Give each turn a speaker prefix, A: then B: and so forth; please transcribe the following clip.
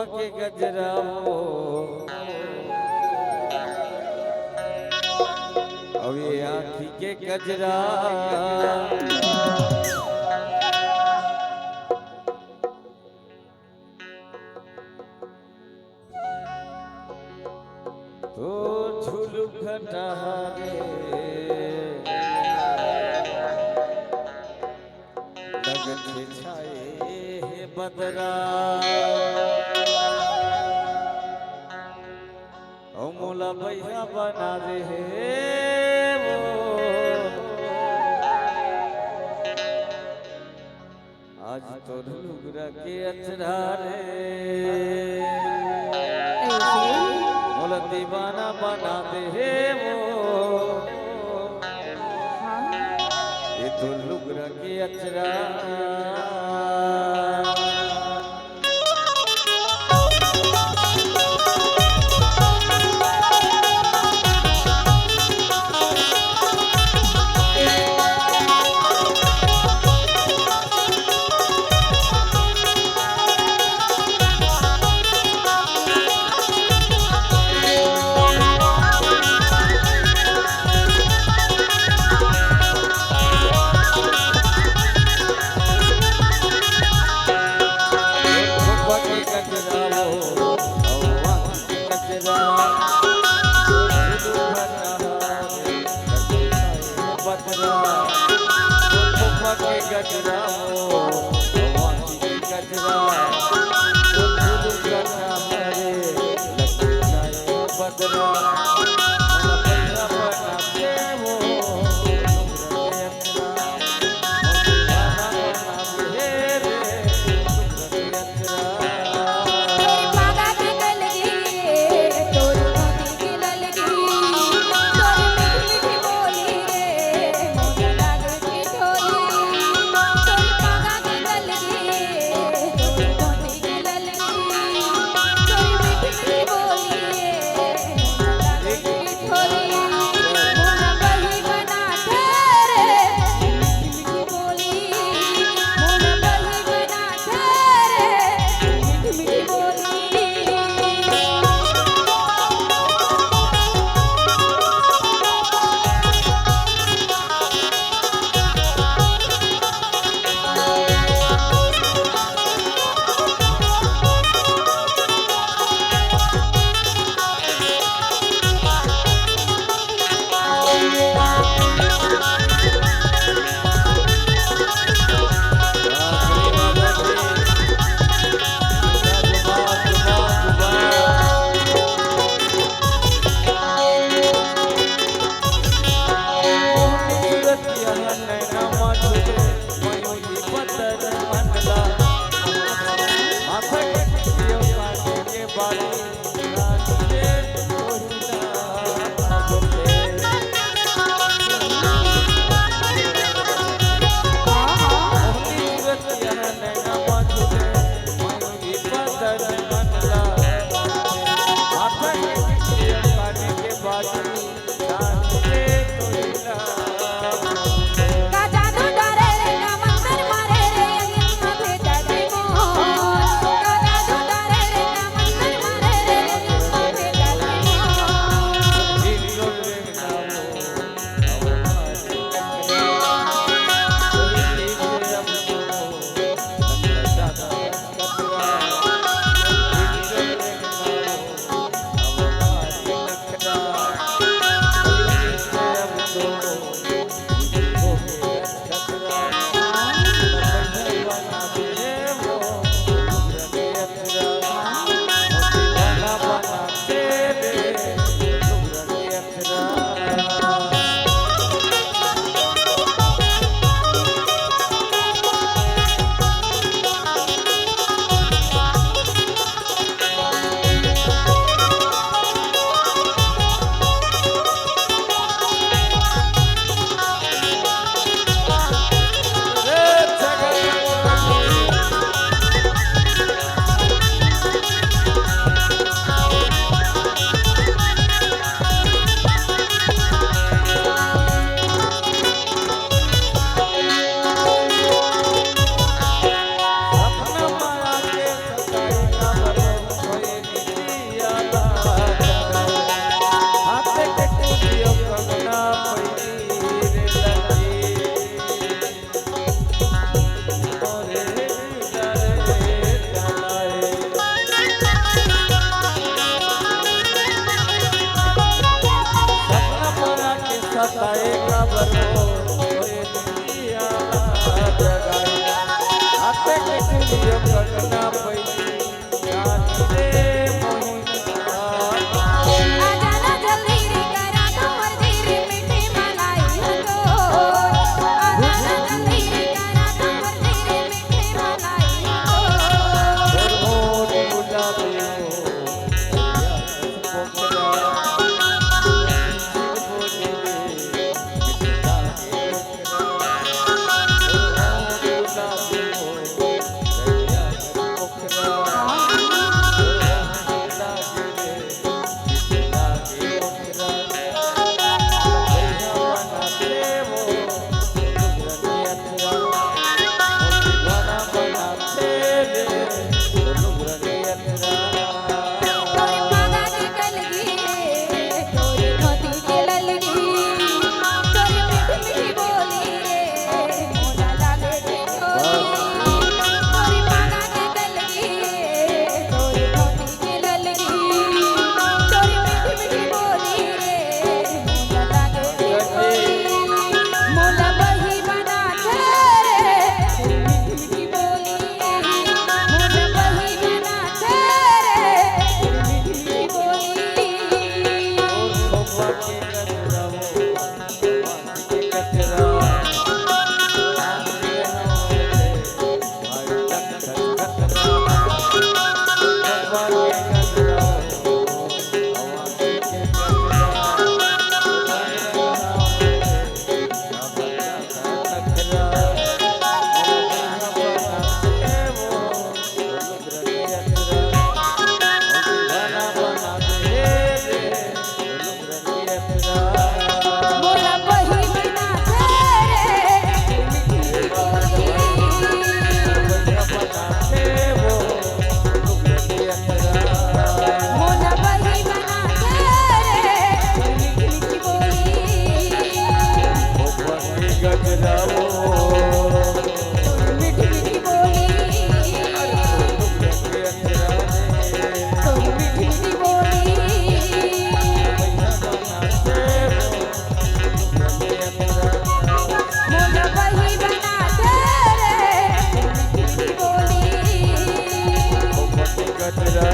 A: फूफा के गजराओ अवे आँखी के गजरा तो झूलू घटा रे लगते छाए हे बदरा ओ मोला भैया बना दे वो आज तो लुगरा के अचरा रे मोला दीवाना बना दे वो ये तो लुगरा के अचरा Oh करो ओए दुनिया जगाई आते के चुलियो करना पई जान रे मोहिना
B: आजाना जल्दी रे करा कमर धीरे मीठे मलाई हतो आजाना जल्दी रे करा कमर धीरे मीठे मलाई हतो
A: मोर गुलाबी
B: तोरी मांगा की कलगी तोरी मोती के ललगी तोरी मीठी मीठी बोली रे मोला लागे ठिठोरी तोरी मांगा की कलगी तोरी मोती के ललगी तोरी मीठी मीठी बोली रे मोला लागे ठिठोरी मोला बही बना रे मीठी मीठी बोली मोला बही बना रे मीठी मीठी बोली मोला बही बना रे मीठी मीठी बोली मोला बही बना रे मीठी मीठी बोली मीठी मीठी बोली तोरी मीठी मीठी बोली मोला बही बना रे मीठी मीठी बोली
A: गजरा